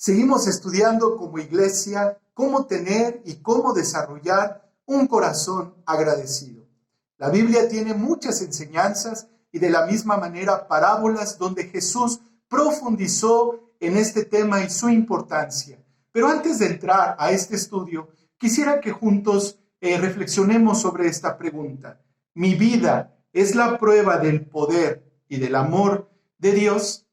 Seguimos estudiando como iglesia cómo tener y cómo desarrollar un corazón agradecido. La Biblia tiene muchas enseñanzas y de la misma manera parábolas donde Jesús profundizó en este tema y su importancia. Pero antes de entrar a este estudio, quisiera que juntos reflexionemos sobre esta pregunta. ¿Mi vida es la prueba del poder y del amor de Dios?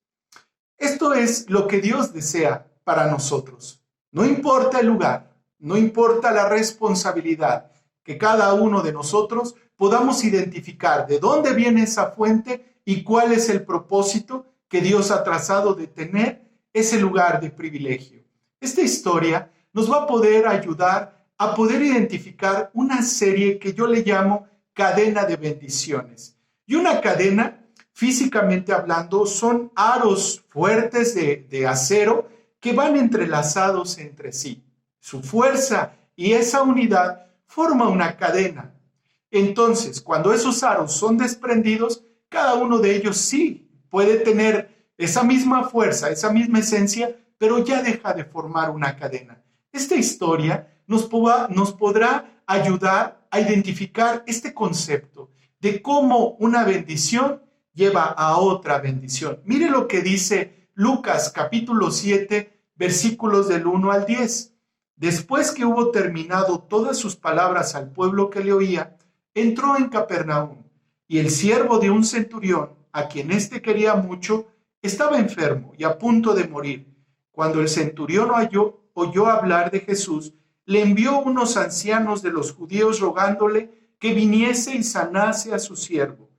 Esto es lo que Dios desea para nosotros. No importa el lugar, no importa la responsabilidad, que cada uno de nosotros podamos identificar de dónde viene esa fuente y cuál es el propósito que Dios ha trazado de tener ese lugar de privilegio. Esta historia nos va a poder ayudar a poder identificar una serie que yo le llamo cadena de bendiciones. Y una cadena, físicamente hablando, son aros fuertes de acero que van entrelazados entre sí. Su fuerza y esa unidad forma una cadena. Entonces, cuando esos aros son desprendidos, cada uno de ellos sí puede tener esa misma fuerza, esa misma esencia, pero ya deja de formar una cadena. Esta historia nos podrá ayudar a identificar este concepto de cómo una bendición lleva a otra bendición. Mire lo que dice Lucas capítulo 7, versículos del 1 al 10. Después que hubo terminado todas sus palabras al pueblo que le oía, entró en Capernaum, y el siervo de un centurión, a quien éste quería mucho, estaba enfermo y a punto de morir. Cuando el centurión oyó hablar de Jesús, le envió unos ancianos de los judíos rogándole que viniese y sanase a su siervo.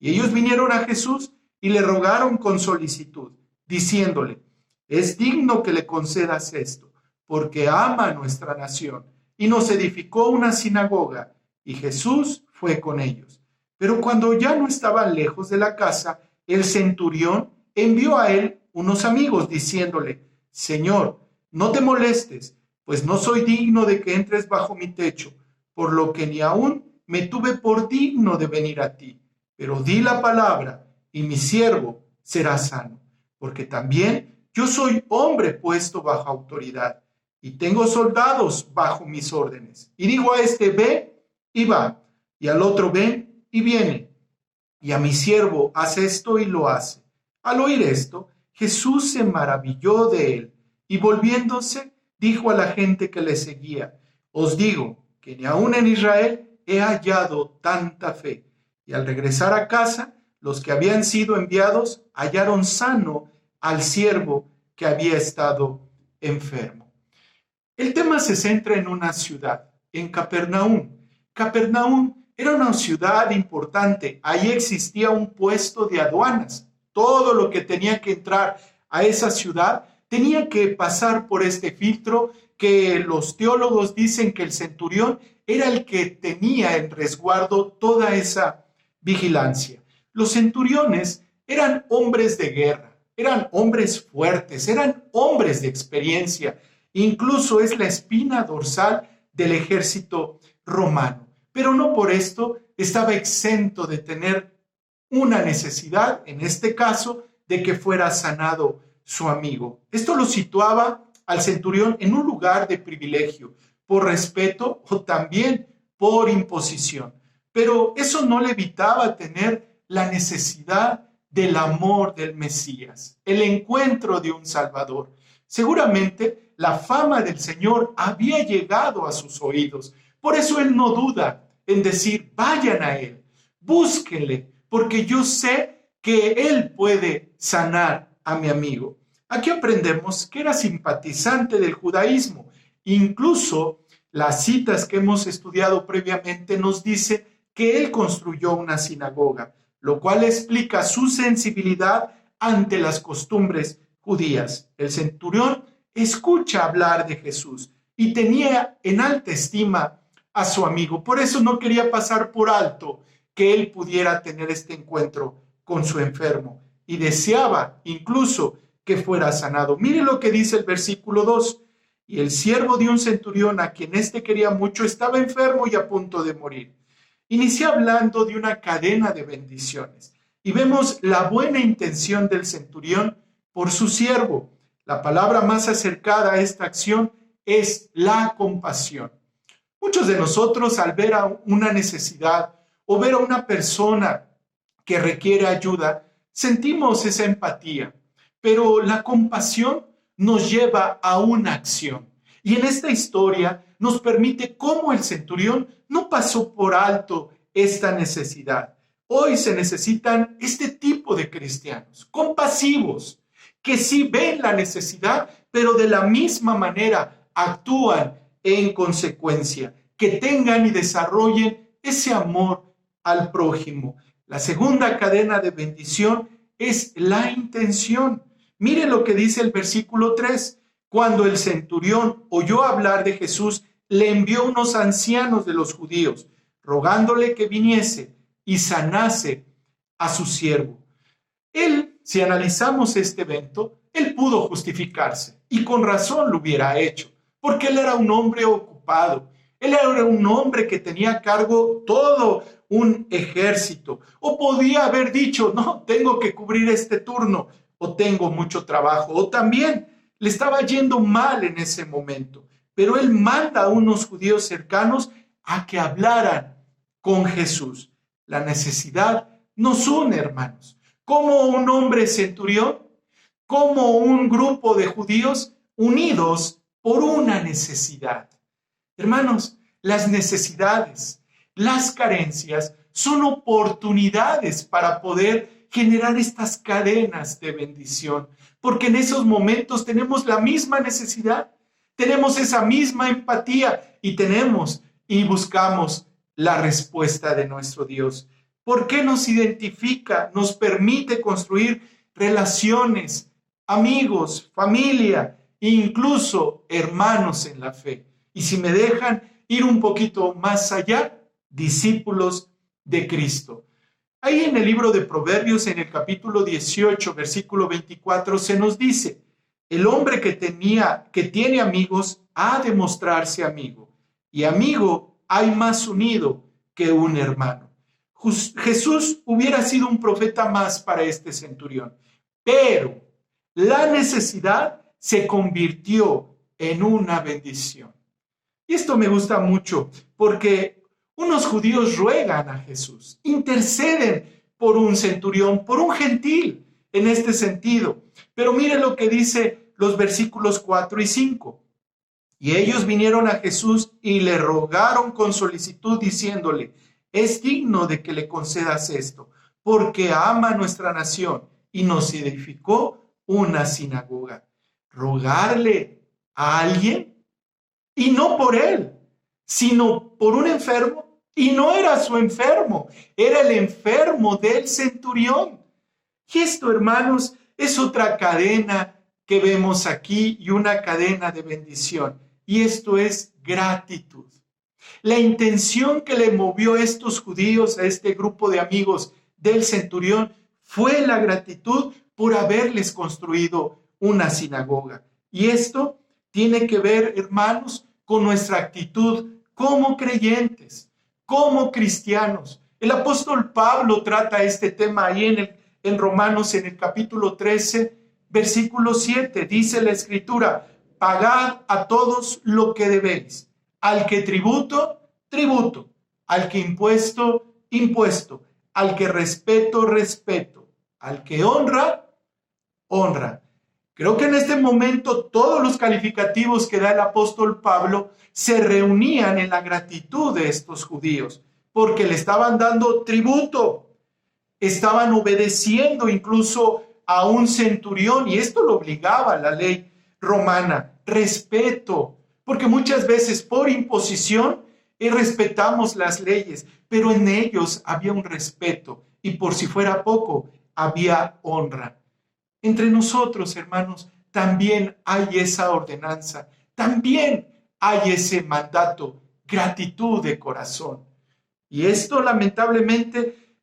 Y ellos vinieron a Jesús y le rogaron con solicitud, diciéndole: es digno que le concedas esto, porque ama a nuestra nación, y nos edificó una sinagoga, y Jesús fue con ellos. Pero cuando ya no estaban lejos de la casa, el centurión envió a él unos amigos, diciéndole: Señor, no te molestes, pues no soy digno de que entres bajo mi techo, por lo que ni aún me tuve por digno de venir a ti. Pero di la palabra, y mi siervo será sano, porque también yo soy hombre puesto bajo autoridad, y tengo soldados bajo mis órdenes. Y digo a este: ve, y va, y al otro: ven, y viene. Y a mi siervo: haz esto, y lo hace. Al oír esto, Jesús se maravilló de él, y volviéndose, dijo a la gente que le seguía: os digo que ni aun en Israel he hallado tanta fe. Y al regresar a casa, los que habían sido enviados hallaron sano al siervo que había estado enfermo. El tema se centra en una ciudad, en Capernaum. Capernaum era una ciudad importante. Ahí existía un puesto de aduanas. Todo lo que tenía que entrar a esa ciudad tenía que pasar por este filtro que los teólogos dicen que el centurión era el que tenía en resguardo toda esa vigilancia. Los centuriones eran hombres de guerra, eran hombres fuertes, eran hombres de experiencia. Incluso es la espina dorsal del ejército romano. Pero no por esto estaba exento de tener una necesidad, en este caso, de que fuera sanado su amigo. Esto lo situaba al centurión en un lugar de privilegio, por respeto o también por imposición. Pero eso no le evitaba tener la necesidad del amor del Mesías, el encuentro de un Salvador. Seguramente la fama del Señor había llegado a sus oídos. Por eso él no duda en decir: vayan a él, búsquenle, porque yo sé que él puede sanar a mi amigo. Aquí aprendemos que era simpatizante del judaísmo. Incluso las citas que hemos estudiado previamente nos dice que él construyó una sinagoga, lo cual explica su sensibilidad ante las costumbres judías. El centurión escucha hablar de Jesús y tenía en alta estima a su amigo. Por eso no quería pasar por alto que él pudiera tener este encuentro con su enfermo y deseaba incluso que fuera sanado. Mire lo que dice el versículo 2. Y el siervo de un centurión, a quien éste quería mucho, estaba enfermo y a punto de morir. Inicia hablando de una cadena de bendiciones y vemos la buena intención del centurión por su siervo, La palabra más acercada a esta acción es la compasión. Muchos de nosotros, al ver a una necesidad o ver a una persona que requiere ayuda, sentimos esa empatía, pero la compasión nos lleva a una acción. Y en esta historia nos permite cómo el centurión no pasó por alto esta necesidad. Hoy se necesitan este tipo de cristianos, compasivos, que sí ven la necesidad, pero de la misma manera actúan en consecuencia, que tengan y desarrollen ese amor al prójimo. La segunda cadena de bendición es la intención. Miren lo que dice el versículo 3. Cuando el centurión oyó hablar de Jesús, le envió unos ancianos de los judíos, rogándole que viniese y sanase a su siervo. Él, si analizamos este evento, él pudo justificarse y con razón lo hubiera hecho, porque él era un hombre ocupado, él era un hombre que tenía a cargo todo un ejército, o podía haber dicho, no, tengo que cubrir este turno, o tengo mucho trabajo, o también le estaba yendo mal en ese momento, pero él manda a unos judíos cercanos a que hablaran con Jesús. La necesidad nos une, hermanos. Como un hombre centurión, como un grupo de judíos unidos por una necesidad. Hermanos, las necesidades, las carencias son oportunidades para poder generar estas cadenas de bendición, porque en esos momentos tenemos la misma necesidad, tenemos esa misma empatía y buscamos la respuesta de nuestro Dios. ¿Por qué nos identifica? Nos permite construir relaciones, amigos, familia, incluso hermanos en la fe. Y si me dejan ir un poquito más allá, discípulos de Cristo. Ahí en el libro de Proverbios, en el capítulo 18, versículo 24, se nos dice, el hombre que tiene amigos ha de mostrarse amigo, y amigo hay más unido que un hermano. Jesús hubiera sido un profeta más para este centurión, pero la necesidad se convirtió en una bendición. Y esto me gusta mucho porque unos judíos ruegan a Jesús, interceden por un centurión, por un gentil en este sentido. Pero mire lo que dice los versículos 4 y 5. Y ellos vinieron a Jesús y le rogaron con solicitud diciéndole, es digno de que le concedas esto, porque ama nuestra nación y nos edificó una sinagoga. Rogarle a alguien y no por él, sino por un enfermo. Y no era su enfermo, era el enfermo del centurión. Y esto, hermanos, es otra cadena que vemos aquí y una cadena de bendición. Y esto es gratitud. La intención que le movió a estos judíos, a este grupo de amigos del centurión, fue la gratitud por haberles construido una sinagoga. Y esto tiene que ver, hermanos, con nuestra actitud como creyentes, como cristianos. El apóstol Pablo trata este tema ahí en Romanos, en el capítulo 13, versículo 7. Dice la Escritura, pagad a todos lo que debéis. Al que tributo, tributo. Al que impuesto, impuesto. Al que respeto, respeto. Al que honra, honra. Creo que en este momento todos los calificativos que da el apóstol Pablo se reunían en la gratitud de estos judíos, porque le estaban dando tributo, estaban obedeciendo incluso a un centurión, y esto lo obligaba la ley romana, respeto, porque muchas veces por imposición respetamos las leyes, pero en ellos había un respeto, y por si fuera poco, había honra. Entre nosotros, hermanos, también hay esa ordenanza, también hay ese mandato, gratitud de corazón. Y esto, lamentablemente,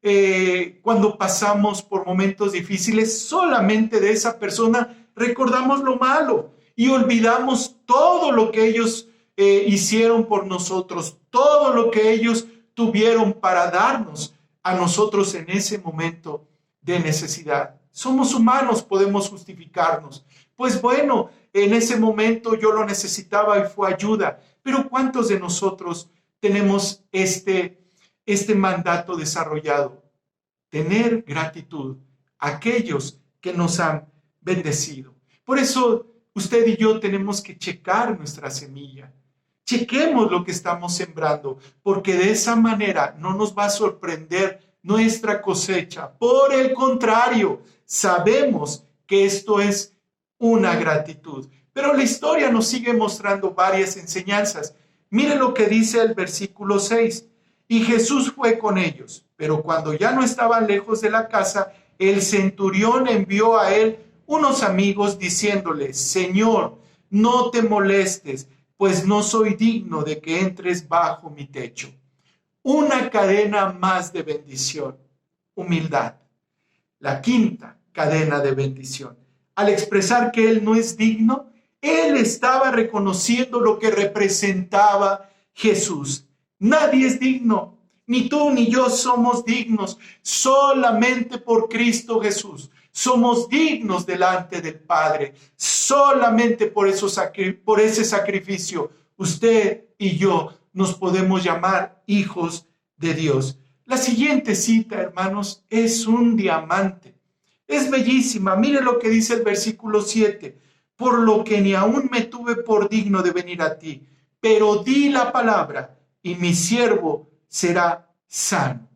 cuando pasamos por momentos difíciles, solamente de esa persona recordamos lo malo y olvidamos todo lo que ellos hicieron por nosotros, todo lo que ellos tuvieron para darnos a nosotros en ese momento de necesidad. Somos humanos, podemos justificarnos. Pues bueno, en ese momento yo lo necesitaba y fue ayuda. Pero ¿cuántos de nosotros tenemos este mandato desarrollado? Tener gratitud a aquellos que nos han bendecido. Por eso usted y yo tenemos que checar nuestra semilla. Chequemos lo que estamos sembrando, porque de esa manera no nos va a sorprender nuestra cosecha. Por el contrario, sabemos que esto es una gratitud. Pero la historia nos sigue mostrando varias enseñanzas. Mire lo que dice el versículo 6. Y Jesús fue con ellos, pero cuando ya no estaban lejos de la casa, el centurión envió a él unos amigos diciéndole: Señor, no te molestes, pues no soy digno de que entres bajo mi techo. Una cadena más de bendición, humildad. La quinta cadena de bendición. Al expresar que él no es digno, él estaba reconociendo lo que representaba Jesús. Nadie es digno, ni tú ni yo somos dignos, solamente por Cristo Jesús. Somos dignos delante del Padre, solamente por ese sacrificio. Usted y yo nos podemos llamar hijos de Dios. La siguiente cita, hermanos, es un diamante. Es bellísima. Mire lo que dice el versículo 7. Por lo que ni aún me tuve por digno de venir a ti, pero di la palabra y mi siervo será sano.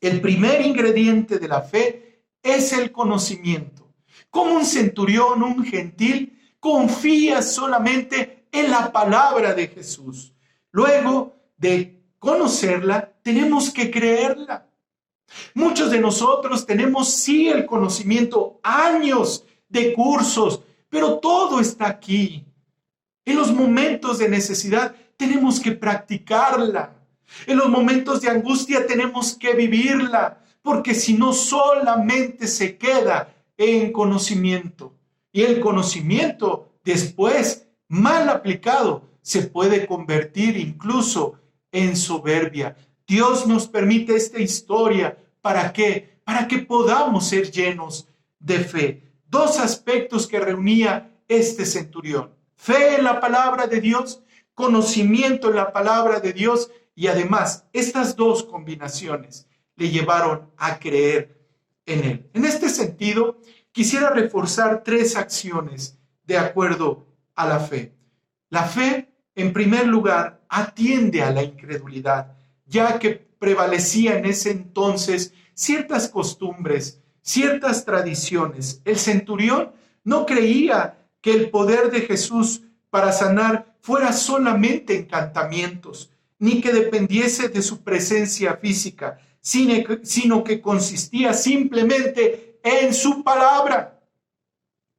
El primer ingrediente de la fe es el conocimiento. Como un centurión, un gentil, confía solamente en la palabra de Jesús. Luego de conocerla, tenemos que creerla. Muchos de nosotros tenemos sí el conocimiento, años de cursos, pero todo está aquí. En los momentos de necesidad tenemos que practicarla. En los momentos de angustia tenemos que vivirla, porque si no solamente se queda en conocimiento. Y el conocimiento después, mal aplicado, se puede convertir incluso en soberbia. Dios nos permite esta historia. ¿Para qué? Para que podamos ser llenos de fe. Dos aspectos que reunía este centurión: fe en la palabra de Dios, conocimiento en la palabra de Dios, y además estas dos combinaciones le llevaron a creer en él. En este sentido, quisiera reforzar tres acciones de acuerdo a la fe. La fe, en primer lugar, atiende a la incredulidad, ya que prevalecía en ese entonces ciertas costumbres, ciertas tradiciones. El centurión no creía que el poder de Jesús para sanar fuera solamente encantamientos, ni que dependiese de su presencia física, sino que consistía simplemente en su palabra.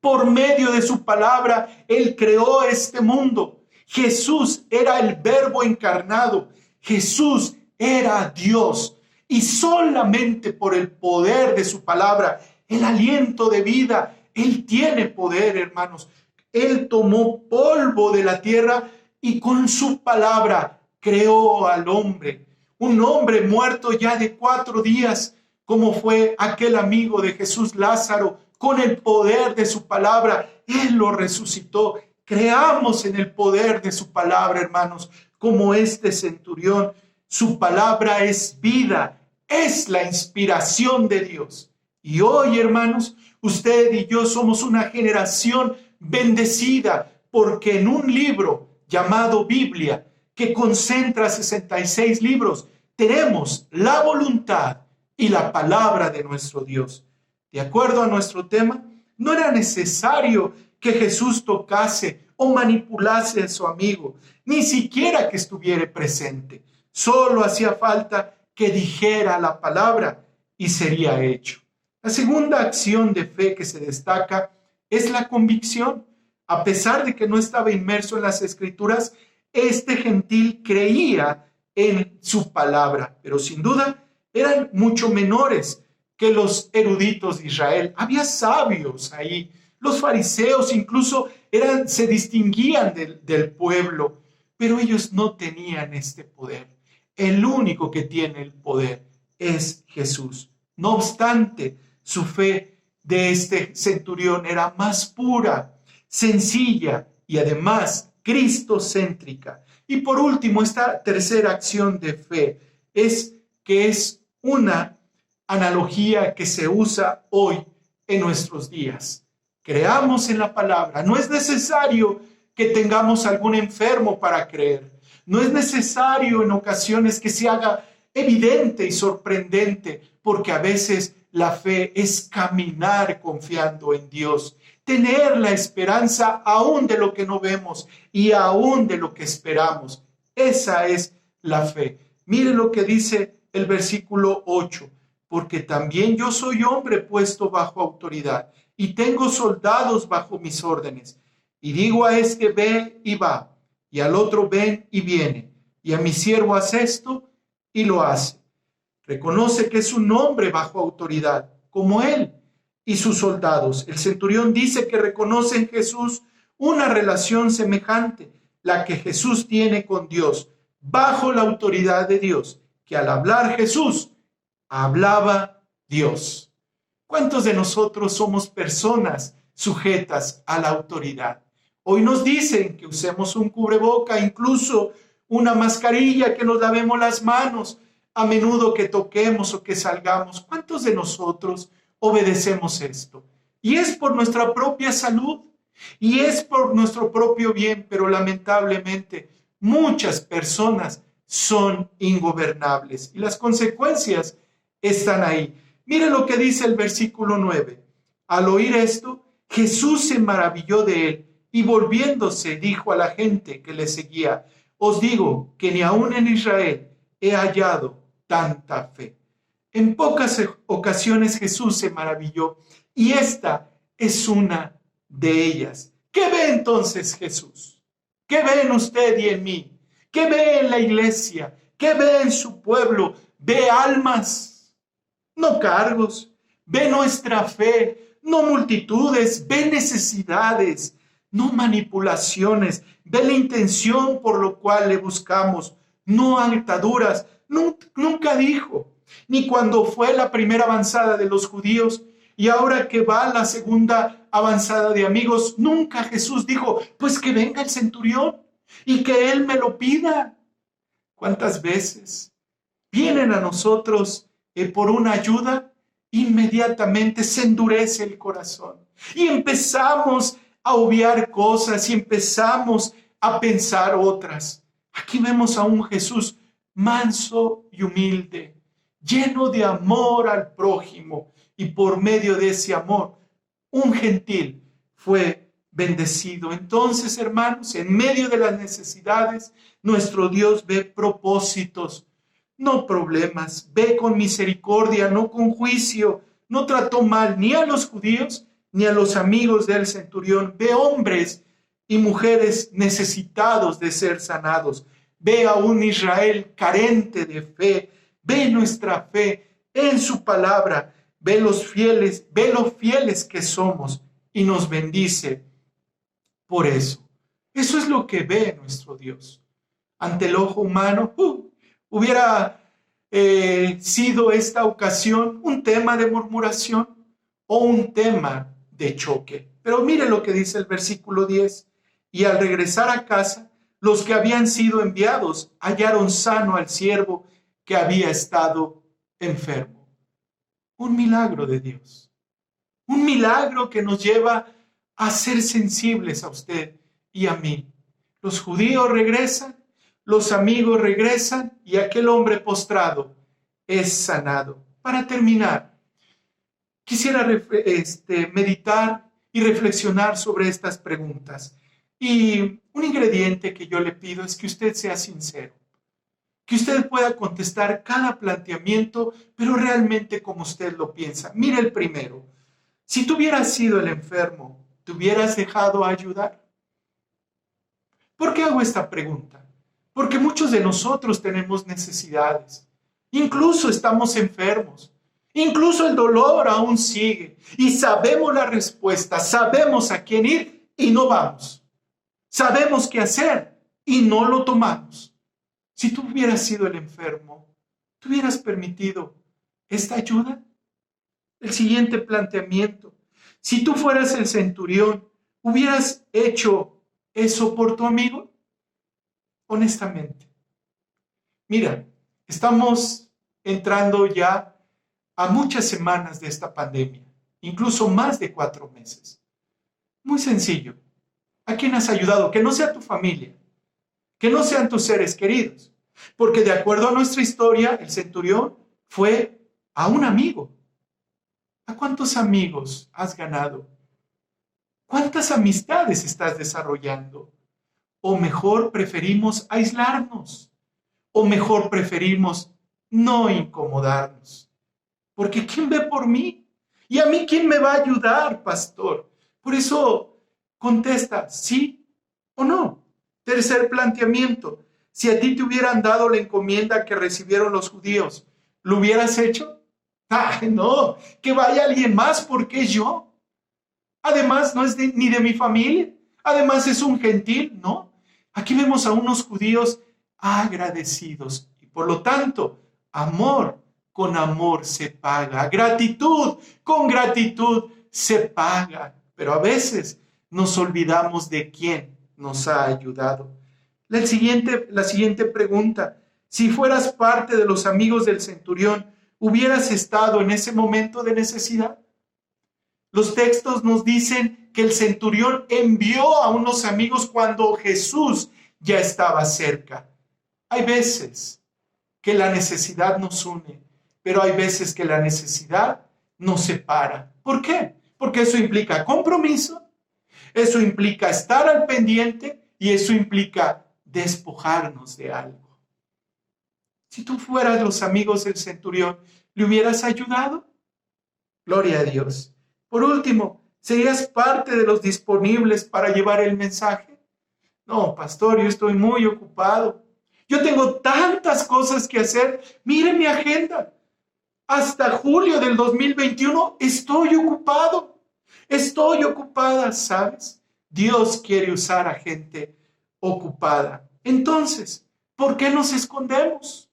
Por medio de su palabra, Él creó este mundo. Jesús era el Verbo encarnado. Jesús era Dios. Y solamente por el poder de su palabra, el aliento de vida, Él tiene poder, hermanos. Él tomó polvo de la tierra y con su palabra creó al hombre. Un hombre muerto ya de 4 días, como fue aquel amigo de Jesús, Lázaro. Con el poder de su palabra, Él lo resucitó. Creamos en el poder de su palabra, hermanos, como este centurión. Su palabra es vida, es la inspiración de Dios. Y hoy, hermanos, usted y yo somos una generación bendecida, porque en un libro llamado Biblia, que concentra 66 libros, tenemos la voluntad y la palabra de nuestro Dios. De acuerdo a nuestro tema, no era necesario que Jesús tocase o manipulase a su amigo, ni siquiera que estuviera presente. Solo hacía falta que dijera la palabra y sería hecho. La segunda acción de fe que se destaca es la convicción. A pesar de que no estaba inmerso en las Escrituras, este gentil creía en su palabra, pero sin duda eran mucho menores que los eruditos de Israel. Había sabios ahí. Los fariseos incluso se distinguían del pueblo, pero ellos no tenían este poder. El único que tiene el poder es Jesús. No obstante, su fe de este centurión era más pura, sencilla y además cristocéntrica. Y por último, esta tercera acción de fe es que es una analogía que se usa hoy en nuestros días. Creamos en la palabra. No es necesario que tengamos algún enfermo para creer. No es necesario en ocasiones que se haga evidente y sorprendente, porque a veces la fe es caminar confiando en Dios, tener la esperanza aún de lo que no vemos y aún de lo que esperamos. Esa es la fe. Mire lo que dice el versículo 8, porque también yo soy hombre puesto bajo autoridad y tengo soldados bajo mis órdenes. Y digo a este ve y va, y al otro ven y viene, y a mi siervo haz esto y lo hace. Reconoce que es un hombre bajo autoridad, como él y sus soldados. El centurión dice que reconoce en Jesús una relación semejante, la que Jesús tiene con Dios, bajo la autoridad de Dios, que al hablar Jesús, hablaba Dios. ¿Cuántos de nosotros somos personas sujetas a la autoridad? Hoy nos dicen que usemos un cubreboca, incluso una mascarilla, que nos lavemos las manos a menudo que toquemos o que salgamos. ¿Cuántos de nosotros obedecemos esto? Y es por nuestra propia salud y es por nuestro propio bien, pero lamentablemente muchas personas son ingobernables y las consecuencias están ahí. Mire lo que dice el versículo 9. Al oír esto, Jesús se maravilló de él y volviéndose dijo a la gente que le seguía: os digo que ni aún en Israel he hallado tanta fe. En pocas ocasiones Jesús se maravilló y esta es una de ellas. ¿Qué ve entonces Jesús? ¿Qué ve en usted y en mí? ¿Qué ve en la iglesia? ¿Qué ve en su pueblo? Ve almas, no cargos. Ve nuestra fe, no multitudes. Ve necesidades, no manipulaciones. Ve la intención por lo cual le buscamos, no ataduras. Nunca dijo, ni cuando fue la primera avanzada de los judíos y ahora que va la segunda avanzada de amigos, nunca Jesús dijo, pues que venga el centurión y que él me lo pida. ¿Cuántas veces vienen a nosotros por una ayuda? Inmediatamente se endurece el corazón y empezamos a obviar cosas y empezamos a pensar otras. Aquí vemos a un Jesús manso y humilde, lleno de amor al prójimo, y por medio de ese amor, un gentil fue bendecido. Entonces, hermanos, en medio de las necesidades, nuestro Dios ve propósitos, no problemas. Ve con misericordia, no con juicio. No trató mal ni a los judíos ni a los amigos del centurión. Ve hombres y mujeres necesitados de ser sanados. Ve a un Israel carente de fe. Ve nuestra fe en su palabra. Ve los fieles que somos y nos bendice por eso. Eso es lo que ve nuestro Dios. Ante el ojo humano, hubiera sido esta ocasión un tema de murmuración o un tema de choque. Pero mire lo que dice el versículo 10. Y al regresar a casa, los que habían sido enviados hallaron sano al siervo que había estado enfermo. Un milagro de Dios. Un milagro que nos lleva a ser sensibles a usted y a mí. Los judíos regresan, los amigos regresan y aquel hombre postrado es sanado. Para terminar, quisiera meditar y reflexionar sobre estas preguntas. Y un ingrediente que yo le pido es que usted sea sincero, que usted pueda contestar cada planteamiento, pero realmente como usted lo piensa. Mire el primero. Si tú hubieras sido el enfermo, ¿te hubieras dejado ayudar? ¿Por qué hago esta pregunta? Porque muchos de nosotros tenemos necesidades. Incluso estamos enfermos. Incluso el dolor aún sigue. Y sabemos la respuesta. Sabemos a quién ir y no vamos. Sabemos qué hacer y no lo tomamos. Si tú hubieras sido el enfermo, ¿tú hubieras permitido esta ayuda? El siguiente planteamiento: si tú fueras el centurión, ¿hubieras hecho eso por tu amigo? Honestamente. Mira, estamos entrando ya a muchas semanas de esta pandemia, incluso más de 4 meses. Muy sencillo. ¿A quién has ayudado? Que no sea tu familia, que no sean tus seres queridos. Porque de acuerdo a nuestra historia, el centurión fue a un amigo. ¿A cuántos amigos has ganado? ¿Cuántas amistades estás desarrollando? ¿O mejor preferimos aislarnos? ¿O mejor preferimos no incomodarnos? Porque ¿quién ve por mí? ¿Y a mí quién me va a ayudar, pastor? Por eso contesta, ¿sí o no? Tercer planteamiento: si a ti te hubieran dado la encomienda que recibieron los judíos, ¿lo hubieras hecho? ¡Ah, no! Que vaya alguien más, porque yo. Además, no es ni de mi familia. Además, es un gentil, ¿no? Aquí vemos a unos judíos agradecidos. Y por lo tanto, amor con amor se paga. Gratitud con gratitud se paga. Pero a veces nos olvidamos de quién nos ha ayudado. La siguiente pregunta: si fueras parte de los amigos del centurión, ¿hubieras estado en ese momento de necesidad? Los textos nos dicen que el centurión envió a unos amigos cuando Jesús ya estaba cerca. Hay veces que la necesidad nos une, pero hay veces que la necesidad nos separa. ¿Por qué? Porque eso implica compromiso, eso implica estar al pendiente y eso implica despojarnos de algo. Si tú fueras los amigos del centurión, ¿le hubieras ayudado? Gloria a Dios. Por último, ¿serías parte de los disponibles para llevar el mensaje? No, pastor, yo estoy muy ocupado. Yo tengo tantas cosas que hacer. Mire mi agenda. Hasta julio del 2021 estoy ocupado. Estoy ocupada, ¿sabes? Dios quiere usar a gente ocupada. Entonces, ¿por qué nos escondemos?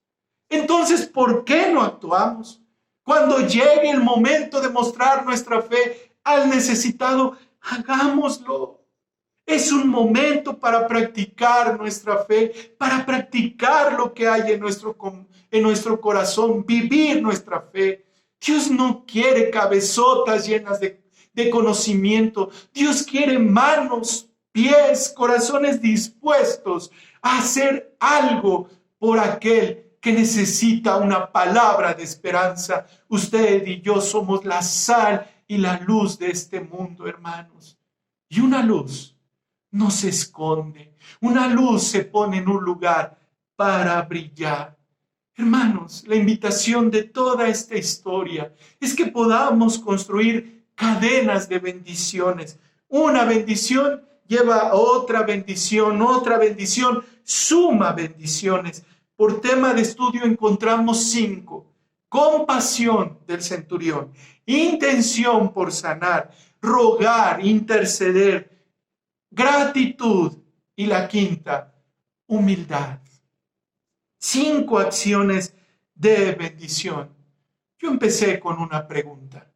Entonces, ¿por qué no actuamos? Cuando llegue el momento de mostrar nuestra fe al necesitado, hagámoslo. Es un momento para practicar nuestra fe, para practicar lo que hay en nuestro corazón, vivir nuestra fe. Dios no quiere cabezotas llenas de conocimiento. Dios quiere manos, pies, corazones dispuestos a hacer algo por aquel que necesita una palabra de esperanza. Usted y yo somos la sal y la luz de este mundo, hermanos. Y una luz no se esconde, una luz se pone en un lugar para brillar. Hermanos, la invitación de toda esta historia es que podamos construir cadenas de bendiciones. Una bendición lleva a otra bendición, suma bendiciones. Por tema de estudio encontramos 5. Compasión del centurión, intención por sanar, rogar, interceder, gratitud y la quinta, humildad. 5 acciones de bendición. Yo empecé con una pregunta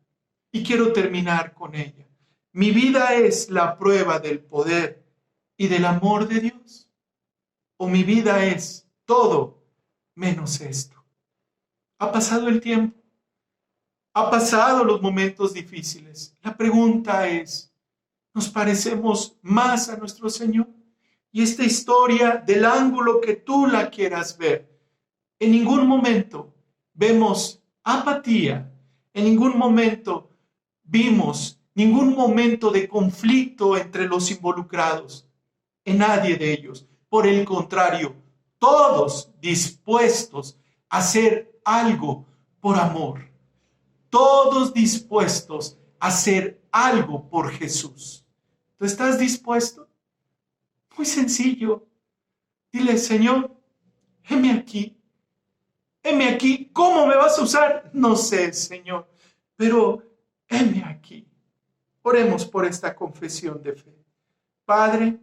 y quiero terminar con ella. ¿Mi vida es la prueba del poder y del amor de Dios? ¿O mi vida es todo menos esto? Ha pasado el tiempo, ha pasado los momentos difíciles. La pregunta es, ¿nos parecemos más a nuestro Señor? Y esta historia, del ángulo que tú la quieras ver, en ningún momento vemos apatía, en ningún momento vimos ningún momento de conflicto entre los involucrados, en nadie de ellos. Por el contrario, todos dispuestos a hacer algo por amor, todos dispuestos a hacer algo por Jesús. ¿Tú estás dispuesto? Muy sencillo. Dile, Señor, heme aquí. Heme aquí. ¿Cómo me vas a usar? No sé, Señor, pero heme aquí. Oremos por esta confesión de fe. Padre,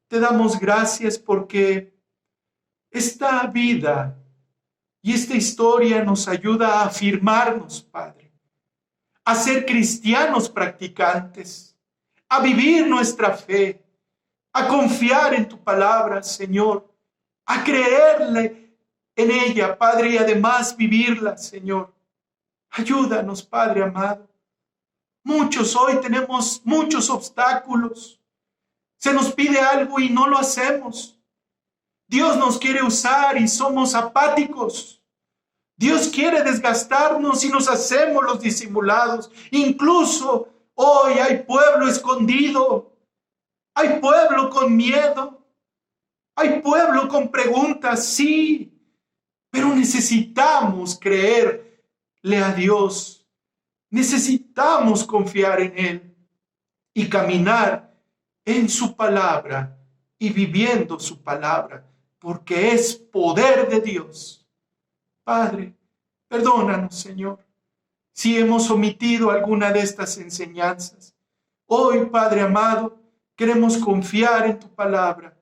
te damos gracias porque esta vida y esta historia nos ayuda a afirmarnos, Padre, a ser cristianos practicantes, a vivir nuestra fe, a confiar en tu palabra, Señor, a creerle en ella, Padre, y además vivirla, Señor. Ayúdanos, Padre amado. Muchos hoy tenemos muchos obstáculos. Se nos pide algo y no lo hacemos. Dios nos quiere usar y somos apáticos. Dios quiere desgastarnos y nos hacemos los disimulados. Incluso hoy hay pueblo escondido. Hay pueblo con miedo. Hay pueblo con preguntas, sí. Pero necesitamos creerle a Dios. Necesitamos confiar en Él y caminar en su palabra y viviendo su palabra, porque es poder de Dios. Padre, perdónanos, Señor, si hemos omitido alguna de estas enseñanzas. Hoy, Padre amado, queremos confiar en tu palabra,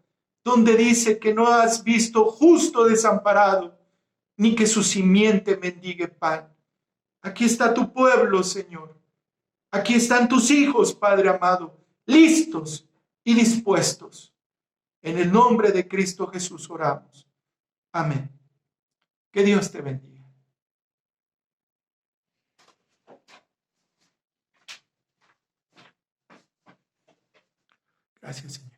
donde dice que no has visto justo desamparado, ni que su simiente mendigue pan. Aquí está tu pueblo, Señor. Aquí están tus hijos, Padre amado, listos y dispuestos. En el nombre de Cristo Jesús oramos. Amén. Que Dios te bendiga. Gracias, Señor.